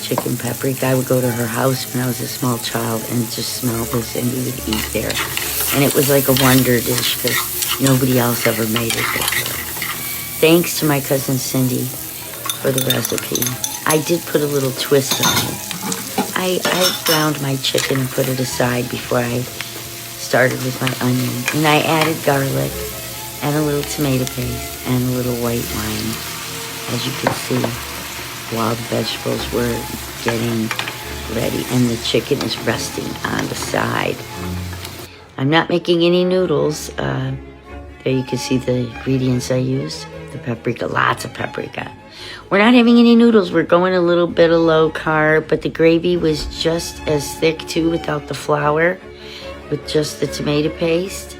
chicken paprika. I would go to her house when I was a small child and just smell this, and we would eat there. And it was like a wonder dish because nobody else ever made it before. Thanks to my cousin Cindy for the recipe. I did put a little twist on it. I browned my chicken and put it aside before I started with my onion. And I added garlic and a little tomato paste and a little white wine, as you can see, while the vegetables were getting ready. And the chicken is resting on the side. I'm not making any noodles. There you can see the ingredients I used. The paprika, lots of paprika. We're not having any noodles. We're going a little bit of low carb, but the gravy was just as thick too without the flour, with just the tomato paste.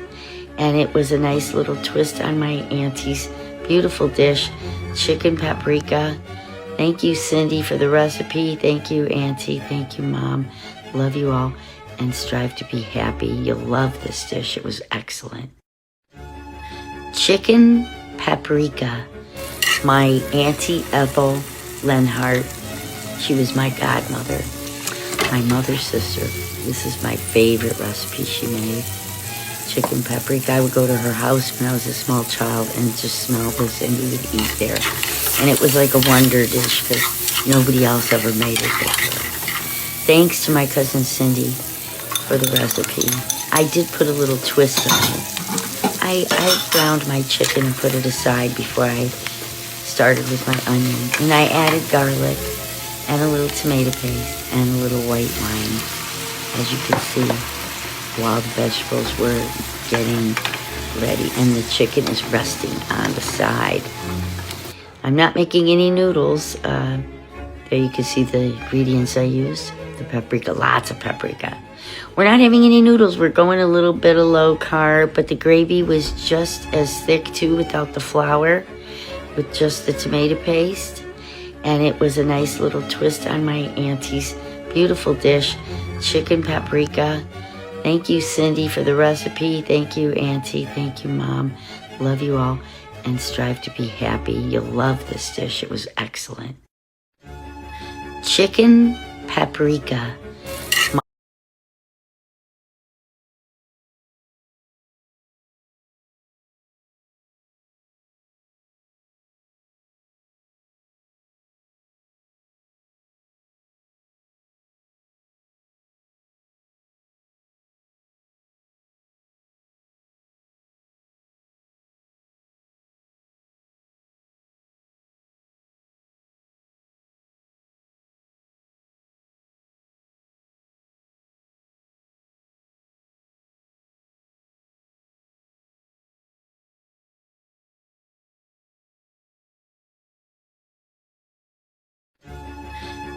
And it was a nice little twist on my auntie's beautiful dish, chicken paprika. Thank you, Cindy, for the recipe. Thank you, Auntie. Thank you, Mom. Love you all, and strive to be happy. You'll love this dish. It was excellent. Chicken paprika. My Auntie Ethel Leonhardt, she was my godmother, my mother's sister. This is my favorite recipe she made. Chicken paprika. I would go to her house when I was a small child and just smell this, and we would eat there. And it was like a wonder dish because nobody else ever made it before. Thanks to my cousin Cindy for the recipe. I did put a little twist on it. I browned my chicken and put it aside before I started with my onion. And I added garlic and a little tomato paste and a little white wine, as you can see, while the vegetables were getting ready. And the chicken is resting on the side. I'm not making any noodles. There you can see the ingredients I used. The paprika, lots of paprika. We're not having any noodles. We're going a little bit of low carb, but the gravy was just as thick too without the flour, with just the tomato paste. And it was a nice little twist on my auntie's beautiful dish, chicken paprika. Thank you, Cindy, for the recipe. Thank you, Auntie. Thank you, Mom. Love you all, and strive to be happy. You'll love this dish. It was excellent. Chicken paprika.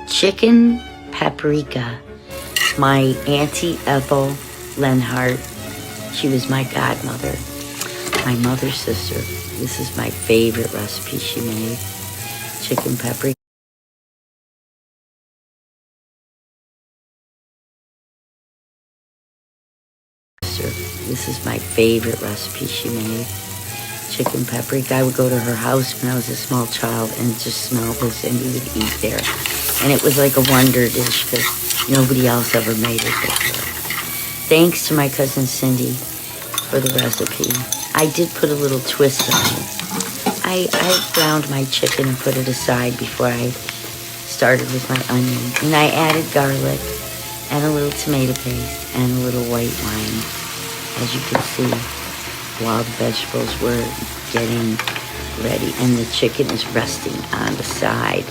Chicken paprika. My Auntie Ethel Leonhardt, she was my godmother, my mother's sister. This is my favorite recipe she made. Chicken paprika. This is my favorite recipe she made. Chicken paprika. I would go to her house when I was a small child and just smell this, and we would eat there. And it was like a wonder dish because nobody else ever made it before. Thanks to my cousin Cindy for the recipe. I did put a little twist on it. I browned my chicken and put it aside before I started with my onion. And I added garlic and a little tomato paste and a little white wine, as you can see, while the vegetables were getting ready. And the chicken is resting on the side.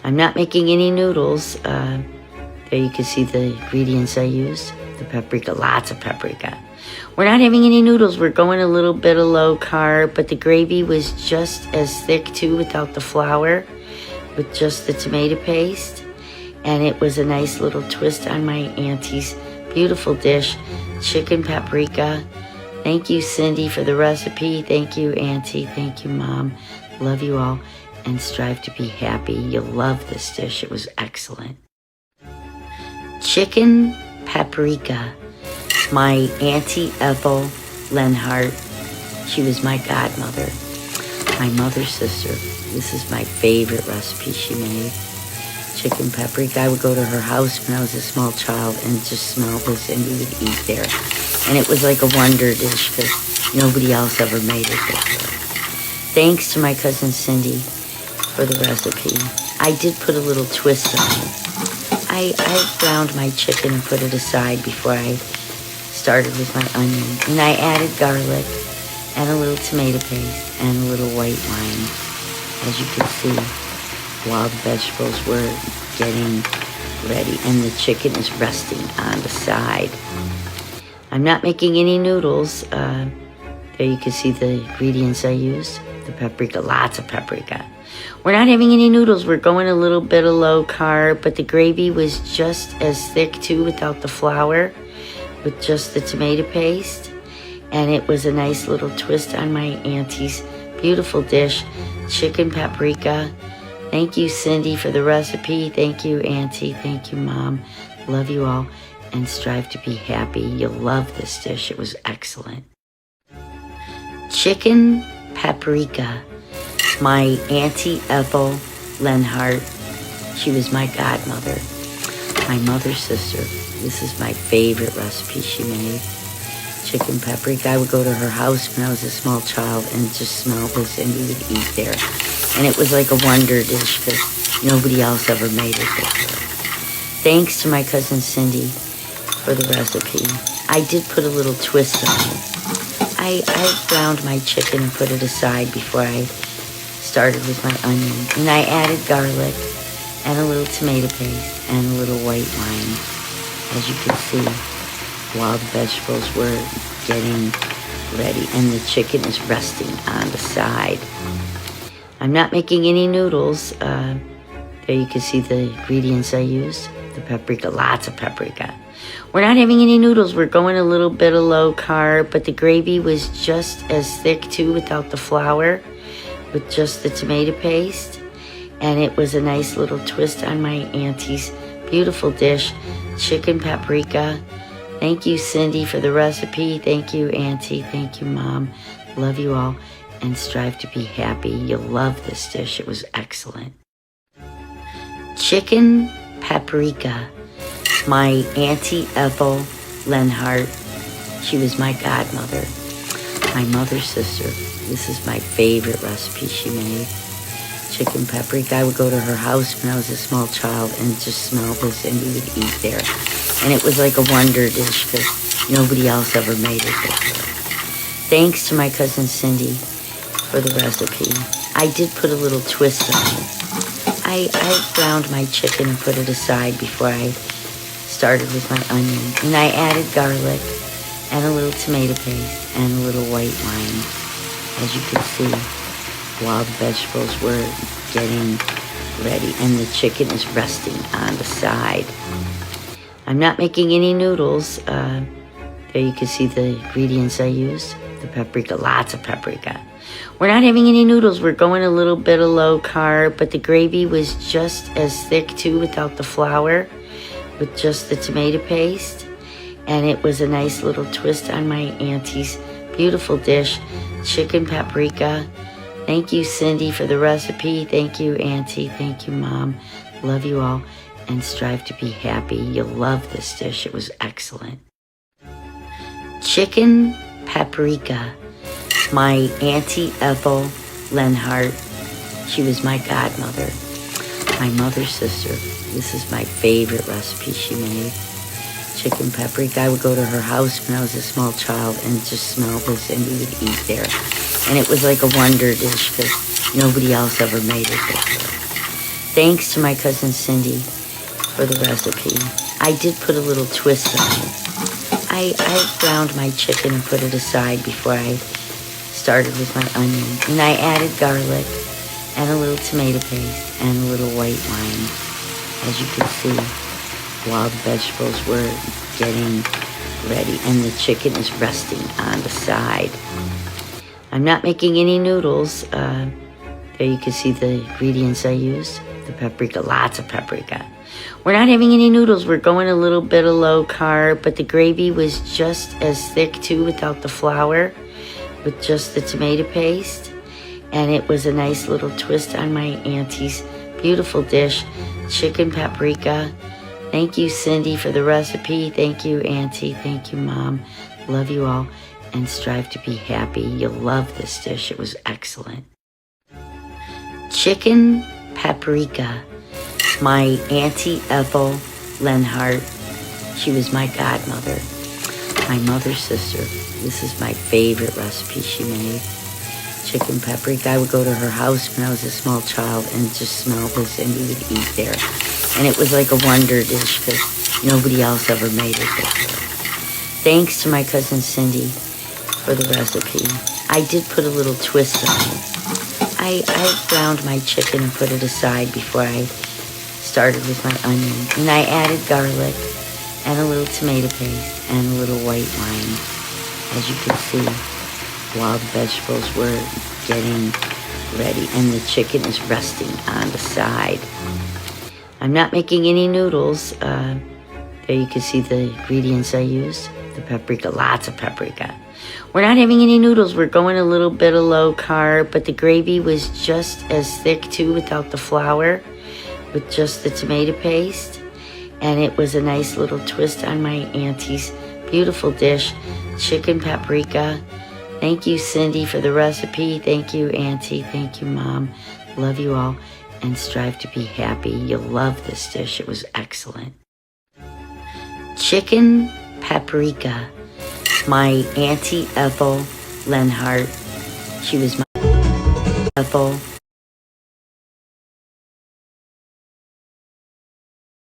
I'm not making any noodles. There you can see the ingredients I used. The paprika, lots of paprika. We're not having any noodles. We're going a little bit of low carb, but the gravy was just as thick too without the flour, with just the tomato paste. And it was a nice little twist on my auntie's beautiful dish, chicken paprika. Thank you, Cindy, for the recipe. Thank you, Auntie. Thank you, Mom. Love you all, and strive to be happy. You'll love this dish. It was excellent. Chicken paprika. My Auntie Ethel Leonhardt, she was my godmother, my mother's sister. This is my favorite recipe she made. chicken paprika. I would go to her house when I was a small child and just smell this, and we would eat there. And it was like a wonder dish because nobody else ever made it before. Thanks to my cousin Cindy for the recipe. I did put a little twist on it. I browned my chicken and put it aside before I started with my onion. And I added garlic and a little tomato paste and a little white wine, as you can see, while the vegetables were getting ready. And the chicken is resting on the side. I'm not making any noodles. There you can see the ingredients I used. The paprika, lots of paprika. We're not having any noodles. We're going a little bit of low carb, but the gravy was just as thick too without the flour, with just the tomato paste. And it was a nice little twist on my auntie's beautiful dish, chicken paprika. Thank you, Cindy, for the recipe. Thank you, Auntie. Thank you, Mom. Love you all, and strive to be happy. You'll love this dish. It was excellent. Chicken paprika. My Auntie Ethel Leonhardt, she was my godmother, my mother's sister. This is my favorite recipe she made. Chicken paprika. I would go to her house when I was a small child and just smell this, and we would eat there. And it was like a wonder dish because nobody else ever made it before. Thanks to my cousin Cindy for the recipe. I did put a little twist on it. I browned my chicken and put it aside before I started with my onion. And I added garlic and a little tomato paste and a little white wine, as you can see, while the vegetables were getting ready. And the chicken is resting on the side. I'm not making any noodles. There you can see the ingredients I used. The paprika, lots of paprika. We're not having any noodles. We're going a little bit of low carb, but the gravy was just as thick too without the flour, with just the tomato paste. And it was a nice little twist on my auntie's beautiful dish, chicken paprika. Thank you, Cindy, for the recipe. Thank you, Auntie. Thank you, Mom. Love you all, and strive to be happy. You'll love this dish. It was excellent. Chicken paprika. My Auntie Ethel Leonhardt, she was my godmother, my mother's sister. This is my favorite recipe she made. Chicken paprika. I would go to her house when I was a small child and just smell this, and we would eat there. And it was like a wonder dish because nobody else ever made it before. Thanks to my cousin Cindy for the recipe. I did put a little twist on it. I browned my chicken and put it aside before I started with my onion. And I added garlic and a little tomato paste and a little white wine, as you can see, while the vegetables were getting ready. And the chicken is resting on the side. I'm not making any noodles. There you can see the ingredients I used. The paprika, lots of paprika. We're not having any noodles. We're going a little bit of low carb, but the gravy was just as thick too without the flour, with just the tomato paste. And it was a nice little twist on my auntie's beautiful dish, chicken paprika. Thank you, Cindy, for the recipe. Thank you, Auntie. Thank you, Mom. Love you all, and strive to be happy. You'll love this dish. It was excellent. Chicken paprika. My Auntie Ethel Leonhardt, she was my godmother, my mother's sister. This is my favorite recipe she made. Chicken paprika. I would go to her house when I was a small child and just smell this, and we would eat there. And it was like a wonder dish because nobody else ever made it before. Thanks to my cousin Cindy for the recipe. I did put a little twist on it. I browned my chicken and put it aside before I started with my onion. And I added garlic and a little tomato paste and a little white wine, as you can see, while the vegetables were getting ready. And the chicken is resting on the side. I'm not making any noodles. There you can see the ingredients I used. The paprika, lots of paprika. We're not having any noodles. We're going a little bit of low carb, but the gravy was just as thick too without the flour, with just the tomato paste. And it was a nice little twist on my auntie's beautiful dish, chicken paprika. Thank you, Cindy, for the recipe. Thank you, Auntie. Thank you, Mom. Love you all, and strive to be happy. You'll love this dish. It was excellent. Chicken paprika. My Auntie Ethel Leonhardt, she was my godmother, my mother's sister. This is my favorite recipe she made. Chicken paprika. I would go to her house when I was a small child and just smell this, and we would eat there. And it was like a wonder dish because nobody else ever made it before. Thanks to my cousin Cindy for the recipe. I did put a little twist on it. I browned my chicken and put it aside before I started with my onion. And I added garlic and a little tomato paste and a little white wine, as you can see, while the vegetables were getting ready. And the chicken is resting on the side. I'm not making any noodles. There you can see the ingredients I used. The paprika, lots of paprika. We're not having any noodles. We're going a little bit of low carb, but the gravy was just as thick too without the flour, with just the tomato paste. And it was a nice little twist on my auntie's beautiful dish, chicken paprika. Thank you, Cindy, for the recipe. Thank you, Auntie. Thank you, Mom. Love you all, and strive to be happy. You'll love this dish. It was excellent. Chicken paprika. My Auntie Ethel Leonhardt, she was my Ethel